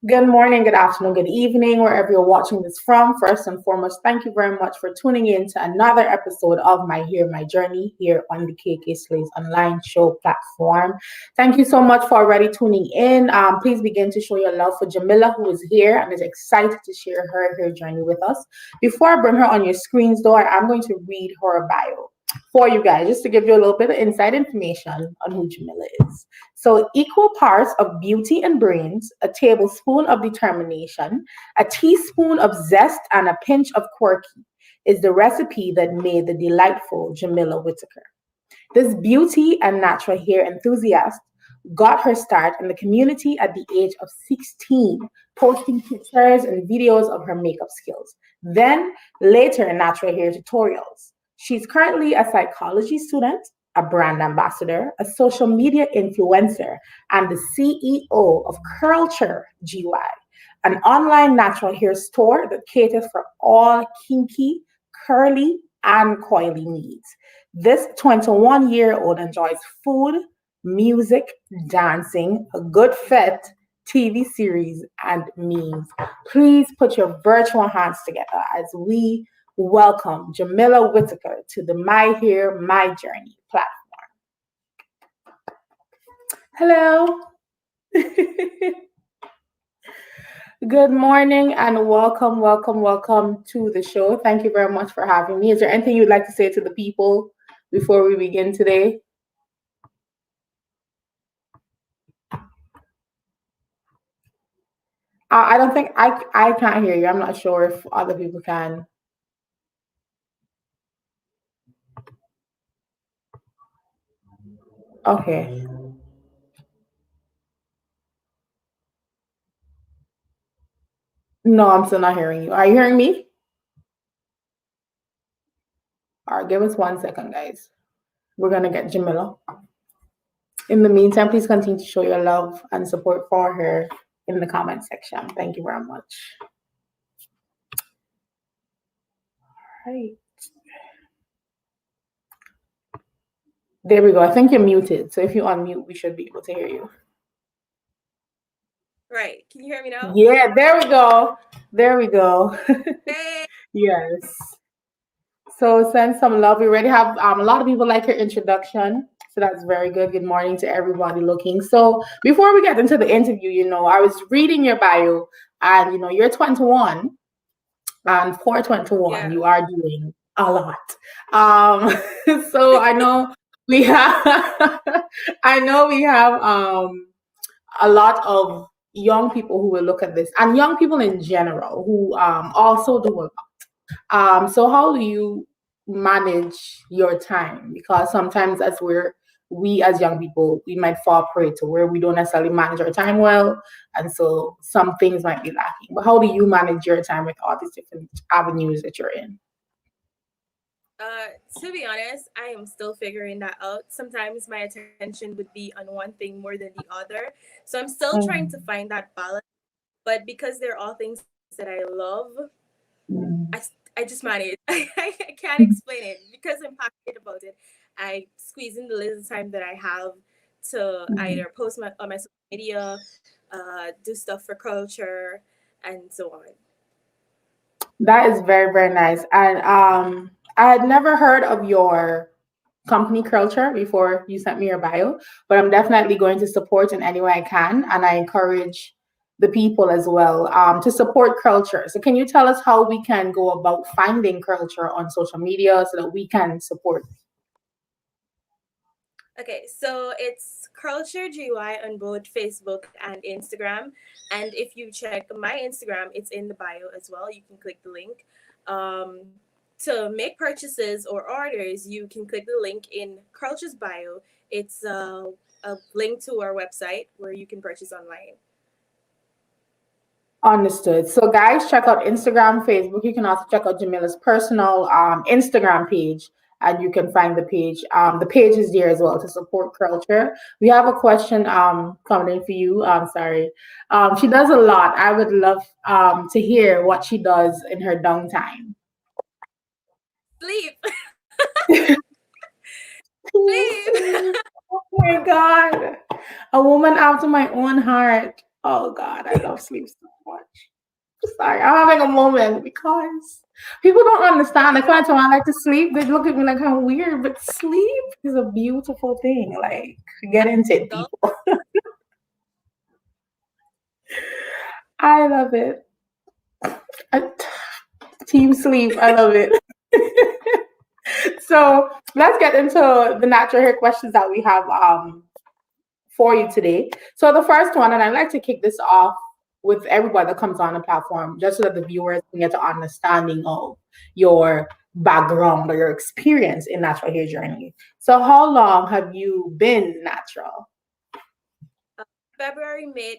Good morning, good afternoon, good evening, wherever you're watching this from. First and foremost, thank you very much for tuning in to another episode of My Journey here on the KayKaySlays online show platform. Thank you so much for already tuning in. Please begin to show your love for Jamila, who is here and is excited to share her journey with us. Before I bring her on your screens, though, I'm going to read her bio for you guys, just to give you a little bit of inside information on who Jamila is. So, equal parts of beauty and brains, a tablespoon of determination, a teaspoon of zest, and a pinch of quirky is the recipe that made the delightful Jamila Whitaker. This beauty and natural hair enthusiast got her start in the community at the age of 16, posting pictures and videos of her makeup skills. Then, later, natural hair tutorials. She's currently a psychology student, a brand ambassador, a social media influencer, and the CEO of Curlture GY, an online natural hair store that caters for all kinky, curly, and coily needs. This 21-year-old enjoys food, music, dancing, a good fit, TV series, and memes. Please put your virtual hands together as we welcome Jamila Whitaker to the My Hair, My Journey platform. Hello. Good morning and welcome to the show. Thank you very much for having me. Is there anything you'd like to say to the people before we begin today? I don't think I can't hear you. I'm not sure if other people can. Okay. No, I'm still not hearing you. Are you hearing me? All right, give us 1 second, guys. We're going to get Jamila. In the meantime, please continue to show your love and support for her in the comment section. Thank you very much. All right. There we go. I think you're muted. So if you unmute, we should be able to hear you. Right. Can you hear me now? Yeah, there we go. There we go. Hey. Yes. So send some love. We already have a lot of people like your introduction. So that's very good. Good morning to everybody looking. So before we get into the interview, I was reading your bio and, you're 21 and for 21, you are doing a lot. So I know we have, a lot of young people who will look at this and young people in general who also do a lot. So how do you manage your time? Because sometimes we as young people, we might fall prey to where we don't necessarily manage our time well. And so some things might be lacking. But how do you manage your time with all these different avenues that you're in? To be honest, I am still figuring that out. Sometimes my attention would be on one thing more than the other. So I'm still trying to find that balance. But because they're all things that I love, I just manage. I can't explain it because I'm passionate about it. I squeeze in the little time that I have to either post on my social media, do stuff for culture, and so on. That is very, very nice. And I had never heard of your company culture before you sent me your bio, but I'm definitely going to support in any way I can. And I encourage the people as well to support culture. So can you tell us how we can go about finding culture on social media so that we can support? Okay, so it's Culture GY on both Facebook and Instagram. And if you check my Instagram, it's in the bio as well. You can click the link. To make purchases or orders, you can click the link in Culture's bio. It's a link to our website where you can purchase online. Understood. So guys, check out Instagram, Facebook. You can also check out Jamila's personal Instagram page, and you can find the page. The page is there as well to support culture. We have a question coming in for you. Sorry. She does a lot. I would love to hear what she does in her downtime. Sleep. Sleep. Oh my God. A woman after my own heart. Oh God, I love sleep so much. Sorry, I'm having a moment because people don't understand. Like when I like to sleep, they look at me like I'm weird, but sleep is a beautiful thing. Like get into it, Adult, people. I love it. I, team sleep, I love it. So let's get into the natural hair questions that we have for you today. So the first one, and I'd like to kick this off with everybody that comes on the platform, just so that the viewers can get an understanding of your background or your experience in natural hair journey. So how long have you been natural? February made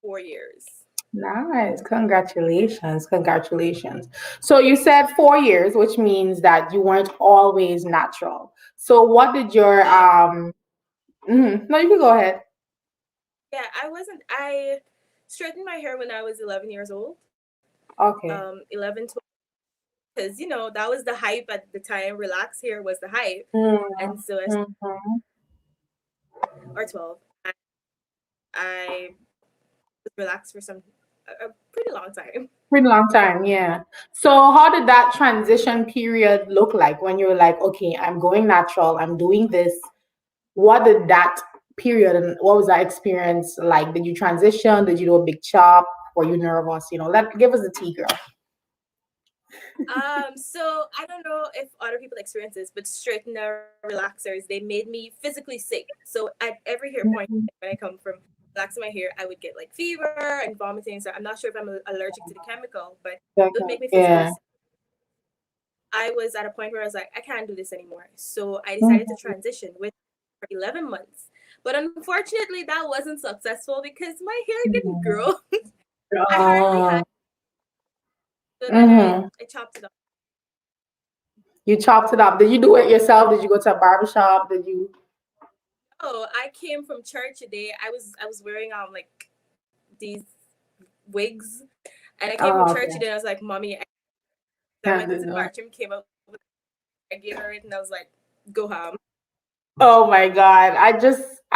4 years. Nice. Congratulations. Congratulations. So you said 4 years, which means that you weren't always natural. So what did your no, you can go ahead. Yeah, I wasn't. I straightened my hair when I was 11 years old. Okay. 11, 12, because that was the hype at the time. Relax hair was the hype, and so I Mm-hmm. or 12. I was relaxed for a pretty long time. Pretty long time, yeah. So how did that transition period look like when you were like, okay, I'm going natural, I'm doing this? What did that period and what was that experience like? Did you transition? Did you do a big chop? Were you nervous? Give us the tea, girl. So I don't know if other people experience this, but straightener relaxers, they made me physically sick. So at every hair point when I come from relaxing my hair, I would get like fever and vomiting. So I'm not sure if I'm allergic to the chemical, but it would make me physically Yeah. sick. I was at a point where I was like, I can't do this anymore. So I decided to Mhm. transition with for 11 months. But unfortunately, that wasn't successful because my hair didn't grow. I hardly had, Oh. so then Hmm. I chopped it off. You chopped it up. Did you do it yourself? Did you go to a barber shop? Did you? Oh, I came from church today. I was wearing like these wigs, and I came from Oh, church okay. today. And I was like, "Mommy," I Can't went do into the that. bathroom, came up, I gave her it, and I was like, "Go home." Oh my God. I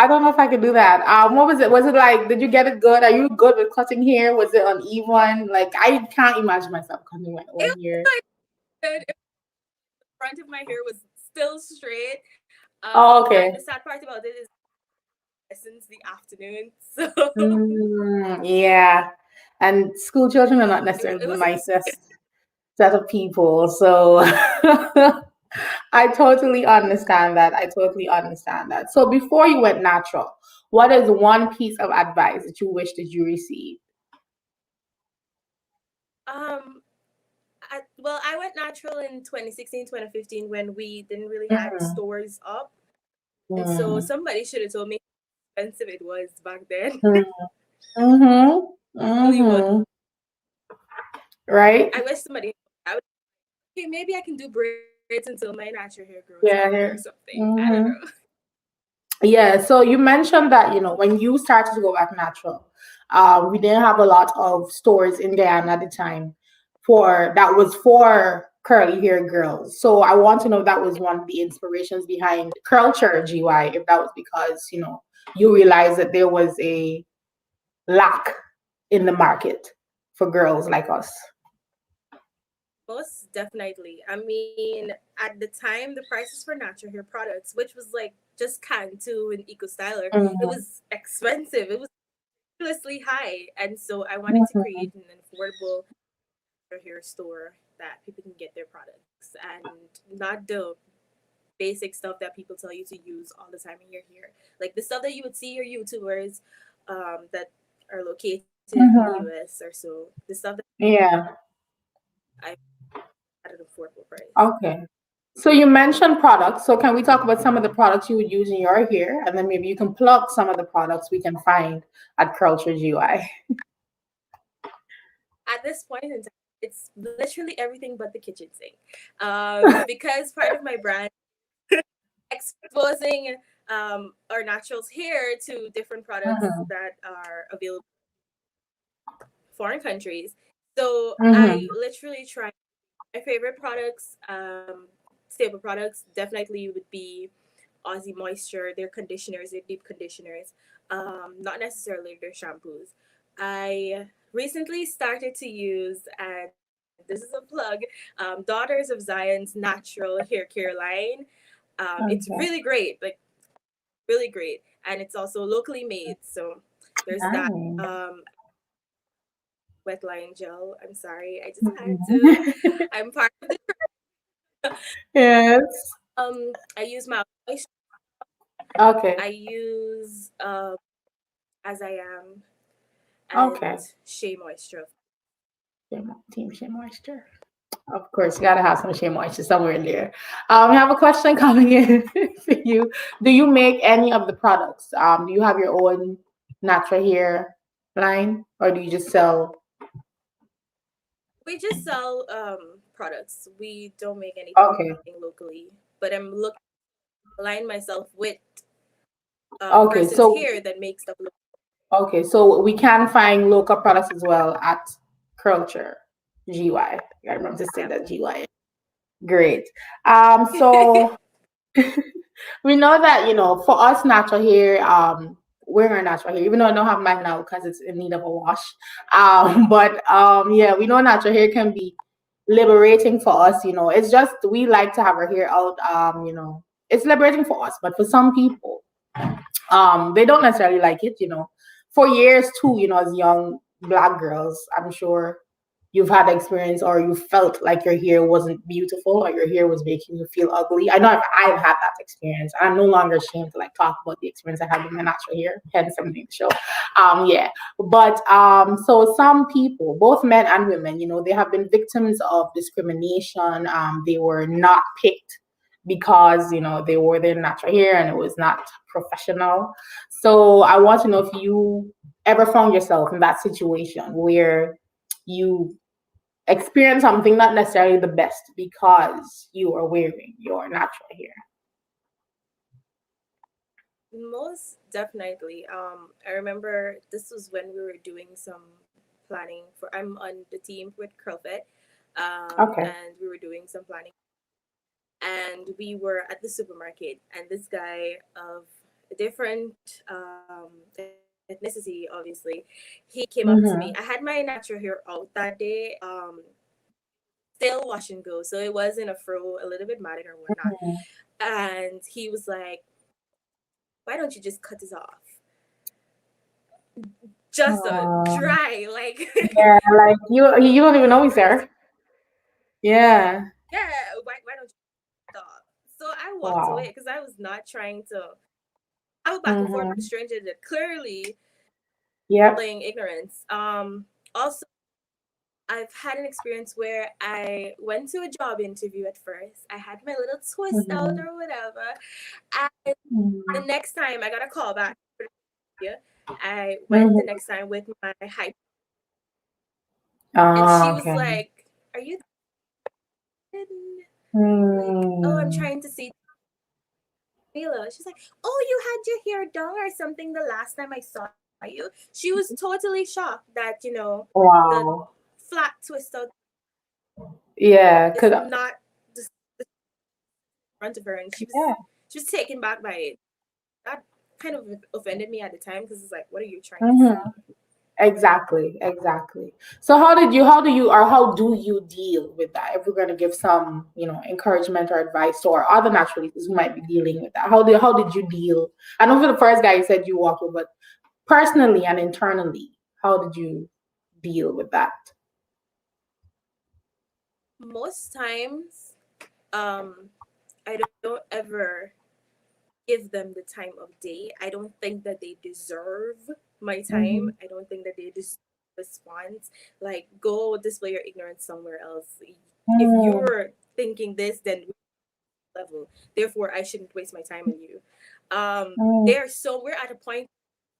don't know if I could do that. What was it? Was it like, did you get it good? Are you good with cutting hair? Was it uneven? Like, I can't imagine myself cutting my It own was hair. like good. The front of my hair was still straight. Oh, okay. And the sad part about it is since the afternoon, so Yeah. And school children are not it, necessarily it the was. nicest set of people. So I totally understand that. I totally understand that. So before you went natural, what is one piece of advice that you wish that you received? Um, I went natural in 2016, 2015 when we didn't really had Mm-hmm. stores up, and so somebody should have told me how expensive it was back then. Mm-hmm. Really was. Mm-hmm. Right? I wish somebody. I would. Okay, maybe I can do braids until my natural hair grows Yeah. back or Here. something. I don't Mm-hmm. know. Yeah, so you mentioned that, when you started to go back natural, we didn't have a lot of stores in Guyana at the time that was for curly hair girls. So I want to know if that was one of the inspirations behind Culture GY, if that was because, you realized that there was a lack in the market for girls like us. Most definitely. I mean, at the time, the prices for natural hair products, which was like just Cantu and Eco Styler, it Mm-hmm. was expensive. It was ridiculously high, and so I wanted to create an affordable hair store that people can get their products and not the basic stuff that people tell you to use all the time in your hair. Like the stuff that you would see your YouTubers that are located in the Mm-hmm. US or so. The stuff that Yeah. I at an affordable price. Okay. So you mentioned products. So can we talk about some of the products you would use in your hair, and then maybe you can plug some of the products we can find at Culture GY. At this point in time, it's literally everything but the kitchen sink. Because part of my brand exposing our naturals hair to different products Mm-hmm. that are available in foreign countries. So I Mm-hmm. literally try my favorite products, staple products definitely would be Aussie Moisture, their conditioners, their deep conditioners, not necessarily their shampoos. I recently started to use, and this is a plug, Daughters of Zion's natural hair care line. It's Okay. really great, like really great, and it's also locally made. So there's that. Nice. Wet line gel. I'm sorry, I just had to. Mhm. I'm part of the. Yes. I use my Okay. I use As I Am and Okay. Shea Moisture. Team Shea Moisture. Of course, you gotta have some shea moisture somewhere in there. We have a question coming in for you. Do you make any of the products? Do you have your own natural hair line, or do you just sell? We just sell products. We don't make anything Okay, locally. But I'm looking to align myself with a okay, person's so hair that makes stuff look. okay, so we can find local products as well at Culture GY. I remember to say Yep. that GY. Great. So we know that for us natural hair, we're a natural hair, even though I don't have mine now because it's in need of a wash. But yeah, we know natural hair can be liberating for us. It's just we like to have our hair out. It's liberating for us, but for some people, they don't necessarily like it. For years too. As young black girls, I'm sure you've had experience or you felt like your hair wasn't beautiful or your hair was making you feel ugly. I know I've had that experience. I'm no longer ashamed to like talk about the experience I had with my natural hair, hence something to show. Yeah. But so some people, both men and women, they have been victims of discrimination. They were not picked because they wore their natural hair and it was not professional. So I want to know if you ever found yourself in that situation where you experience something not necessarily the best because you are wearing your natural hair. Most definitely. I remember this was when we were doing some planning for. I'm on the team with Curlfit, Okay. and we were doing some planning, and we were at the supermarket, and this guy of a different ethnicity, obviously, he came up to me. I Mm-hmm. had my natural hair out that day, still wash and go, so it wasn't a fro, a little bit matted or whatnot. And he was like, "Why don't you just cut this off?" Just a Um, dry, like, yeah, like you don't even know he's there. Yeah. yeah, why don't you stop? So I walked away Wow. because I was not trying to have a back and forth with a Mm-hmm. stranger that clearly Yep. playing ignorance. Also, I've had an experience where I went to a job interview at first. I had my little twist out Mm-hmm. or whatever. And the Mm-hmm. next time I got a call back. Yeah, I went the Mm-hmm. next time with my hype, and she Oh, was okay. like, "Are you like, oh, I'm Mm. trying to see Jamila." She's like, "Oh, you had your hair done or something the last time I saw you." She was totally shocked that the Wow. flat twist out Yeah, is cause not the front of her, and yeah. she was taken back by it. That kind of offended me at the time because it's like, what are you trying to Mm-hmm. see? Exactly, exactly. So how do you deal with that? If we're going to give some, encouragement or advice to our other naturalists who might be dealing with that, how did you deal? I know for the first guy you said you walked with, but personally and internally, how did you deal with that? Most times, um, I don't ever give them the time of day. I don't think that they deserve my time. Mm-hmm. I don't think that they deserve response. Like, go display your ignorance somewhere else. If Mm-hmm. you're thinking this, then level. Therefore, I shouldn't waste my time on you. We're at a point,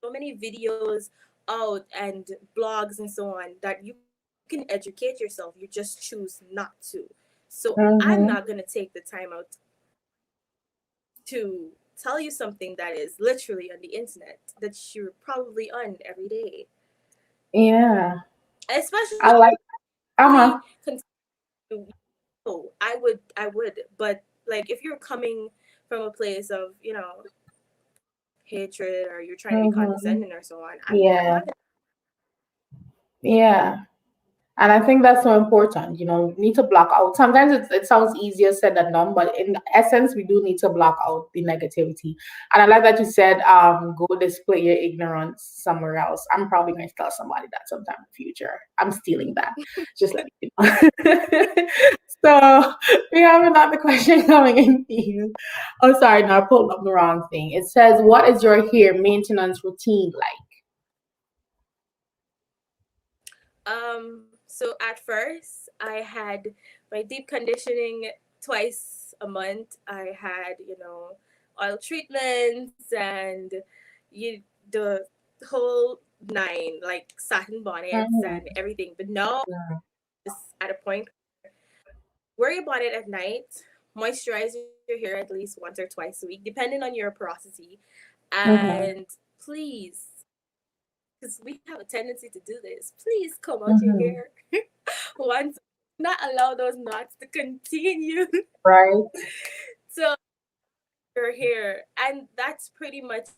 so many videos out and blogs and so on that you can educate yourself. You just choose not to. So I'm not Mm-hmm. gonna take the time out to tell you something that is literally on the internet that you're probably on every day. Yeah, Especially I like. Uh-huh. continue. I would, but like if you're coming from a place of hatred or you're trying to be Mm-hmm. condescending or so on, I'm Yeah. not gonna. Yeah. And I think that's so important. Need to block out. Sometimes it sounds easier said than done, but in essence, we do need to block out the negativity. And I like that you said, go display your ignorance somewhere else. I'm probably going to tell somebody that sometime in the future. I'm stealing that. Just let you know. So we have another question coming in for you. Oh, sorry, no, I pulled up the wrong thing. It says, what is your hair maintenance routine like? So at first I had my deep conditioning twice a month. I had, oil treatments and you the whole nine, like satin bonnets Mhm. and everything. But now Yeah. just at a point, worry about it at night. Moisturize your hair at least once or twice a week, depending on your porosity. Mhm. And please, because we have a tendency to do this, please comb out your Mhm. hair once, not allow those knots to continue Right. to your hair. And that's pretty much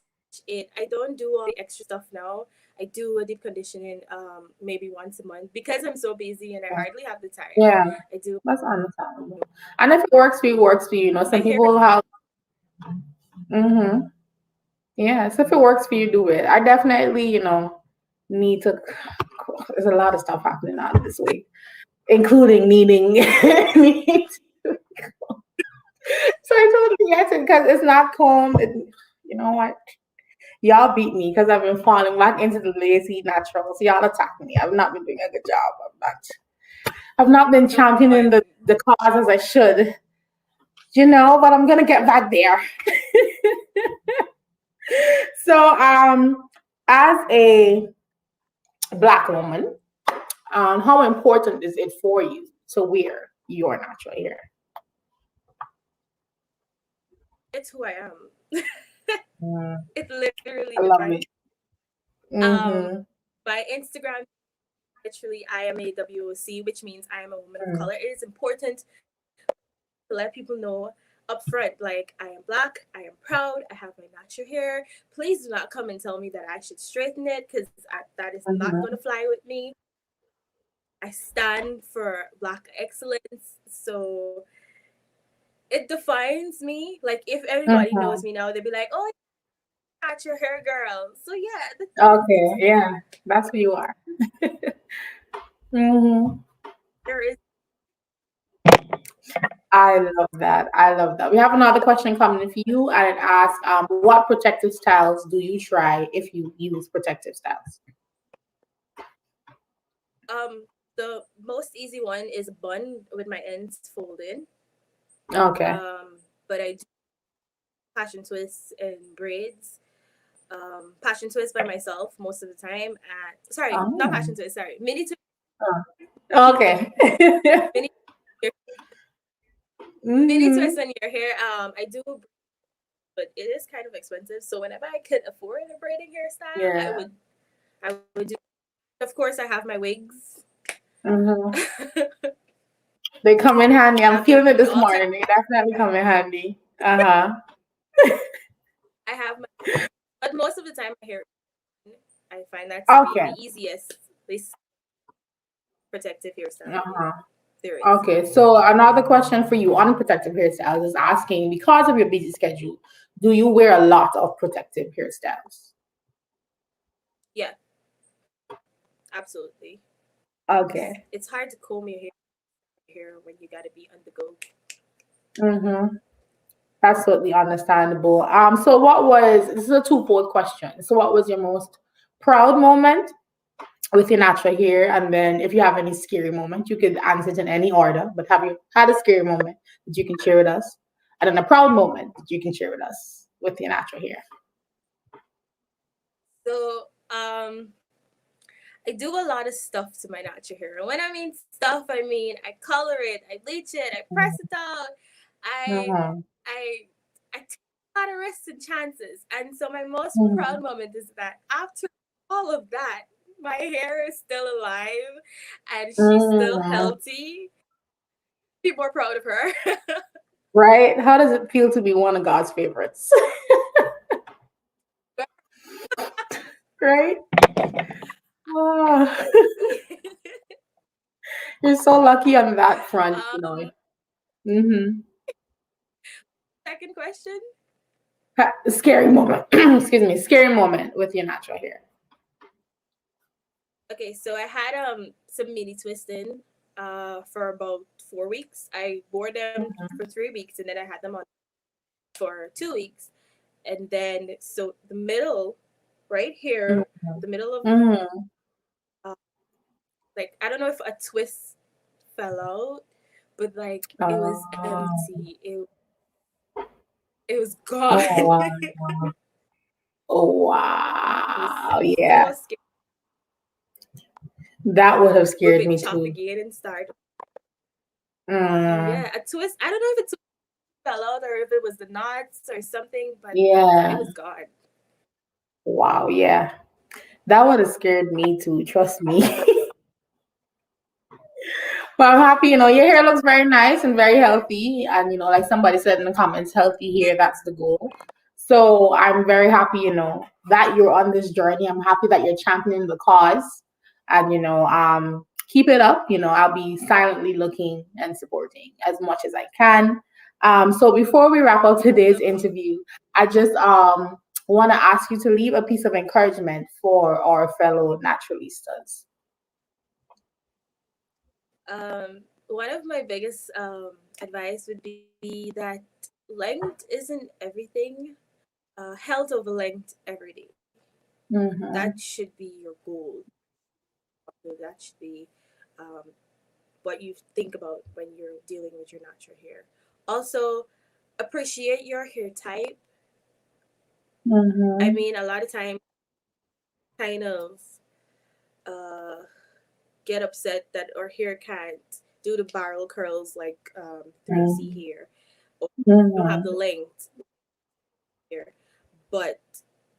it. I don't do all the extra stuff now. I do a deep conditioning maybe once a month because I'm so busy and I hardly have the time. Yeah, I do that's understandable. And if it works for you, works for you. my Some hair. people have. Hmm. Yes, if it works for you, do it. I definitely, need to. There's a lot of stuff happening out this week, including needing. So I totally get it because it's not calm. You know what? Y'all beat me because I've been falling back into the lazy naturals. Y'all attack me. I've not been doing a good job. I've not been No, championing the cause as I should. But I'm gonna get back there. So, as a black woman, how important is it for you to wear your natural hair? it's who I am. Mm, It literally I love defines. it. Um, Mm-hmm. my Instagram, literally, I am a WOC, which means I am a woman of Mm, color. It is important to let people know up front, like, I am black, I am proud, I have my natural hair. Please do not come and tell me that I should straighten it because that is not going mm-hmm. to fly with me. I stand for black excellence. So it defines me. Like, if everybody knows Mm-hmm. me now, they'd be like, oh, natural hair girl. So yeah, Okay, yeah, that's who you are. Hmm. there is. I love that. I love that. We have another question coming in for you, and it asks, what protective styles do you try if you use protective styles? Um, the most easy one is bun with my ends folded. Okay. But I do passion twists and braids. Passion twist by myself most of the time. And sorry, not Oh. passion twist. Sorry, mini twist. Okay. Mini, mini twist Hmm. on your hair. I do, but it is kind of expensive. So whenever I could afford a braiding hairstyle, I Yeah. would. I would do. Of course, I have my wigs. Hmm. I They come in handy. I'm have them feeling it in this all types. morning. They definitely come in handy. Uh-huh. I have my, but most of the time, my hair. I find that to be Okay. the easiest, least protective hairstyle Uh-huh. there is. Okay. So another question for you on protective hairstyles is asking, because of your busy schedule, do you wear a lot of protective hairstyles? Yeah, absolutely. Okay. It's hard to comb your hair when you gotta be on the go. Mm-hmm. That's totally understandable. So what was this is a twofold question. So what was your most proud moment with your natural hair? And then if you have any scary moment, you could answer it in any order. But have you had a scary moment that you can share with us? And then a proud moment that you can share with us with your natural hair. So, I do a lot of stuff to my natural hair. And when I mean stuff, I mean I color it, I bleach it, I press it out, I Mm-hmm. I I take a lot of risks and chances. And so my most Mm-hmm. proud moment is that after all of that, my hair is still alive and she's still Mm-hmm. healthy. Be more proud of her. Right? How does it feel to be one of God's favorites? Right? Ah, you're so lucky on that front, um, Mm-hmm. second question. Scary moment. Excuse me. Scary moment with your natural hair. Okay, so I had some mini twisting for about 4 weeks. I wore them for 3 weeks and then I had them on for 2 weeks. And then so the middle right here, the middle of Mm-hmm. uh, like I don't know if a twist fell out, but like it was Oh, empty. It was gone. oh wow. Oh It was wow. Yeah. so scary. That would have Move scared it, me chop too. again and start. Mm, Yeah, a twist. I don't know if a twist fell out or if it was the knots or something, but yeah, it yeah. was gone. Wow. Yeah. That would have scared me too. Trust me. But I'm happy, your hair looks very nice and very healthy. And, like somebody said in the comments, healthy hair, that's the goal. So I'm very happy, that you're on this journey. I'm happy that you're championing the cause. And, keep it up. I'll be silently looking and supporting as much as I can. So before we wrap up today's interview, I just want to ask you to leave a piece of encouragement for our fellow naturalistas. One of my biggest advice would be that length isn't everything. Health over length every day. Mm-hmm. That should be your goal. So that should be um, what you think about when you're dealing with your natural hair. Also, appreciate your hair type. I Mm-hmm. mean, a lot of times, kind of uh, get upset that our hair can't do the barrel curls like 3C here, or don't have the Mhm. length here. But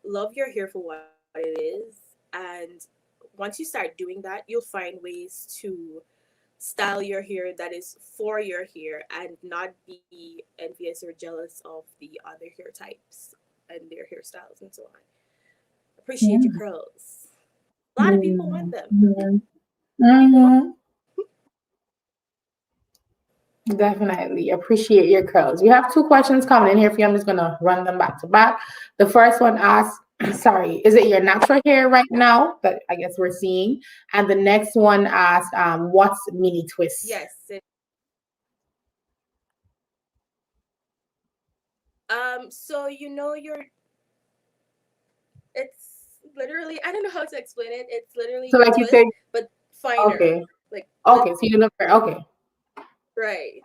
love your hair for what it is, and once you start doing that, you'll find ways to style your hair that is for your hair and not be envious or jealous of the other hair types and their hairstyles and so on. Appreciate your Yeah. curls. A lot of people want Mhm. them. Mhm. People want. Mhm. Definitely appreciate your curls. We have two questions coming in here for you. I'm just gonna run them back to back. The first one asks, sorry, is it your natural hair right now that I guess we're seeing? And the next one asks, what's mini twists? Yes. So your it's literally I don't know how to explain it. It's literally So your like you twist, said, but finer. okay, Like okay, so you look okay, right.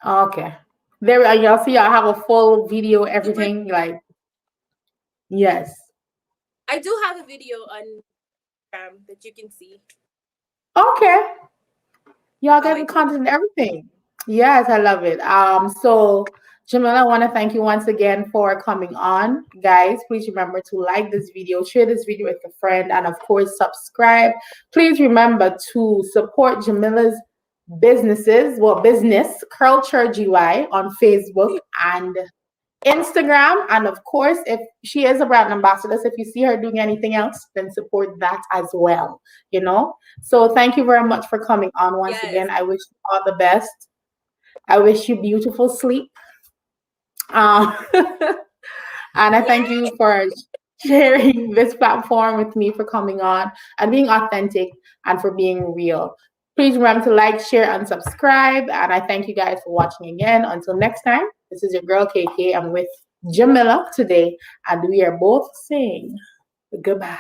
okay. There, y'all see, I have a full video, Super. everything. Like, yes, I do have a video on that you can see. okay. Y'all Oh, I getting do. content and everything. Yes, I love it. So Jamila, I want to thank you once again for coming on. Guys, please remember to like this video, share this video with a friend, and of course, subscribe. Please remember to support Jamila's business, Culture GY on Facebook and Instagram. And of course, if she is a brand ambassador, so if you see her doing anything else, then support that as well. So thank you very much for coming on once Yes. again. I wish you all the best. I wish you beautiful sleep. Uh, and I thank Yay! you for sharing this platform with me, for coming on and being authentic and for being real. Please remember to like, share, and subscribe. And I thank you guys for watching again. Until next time, this is your girl KK. I'm with Jamila today, and we are both saying goodbye.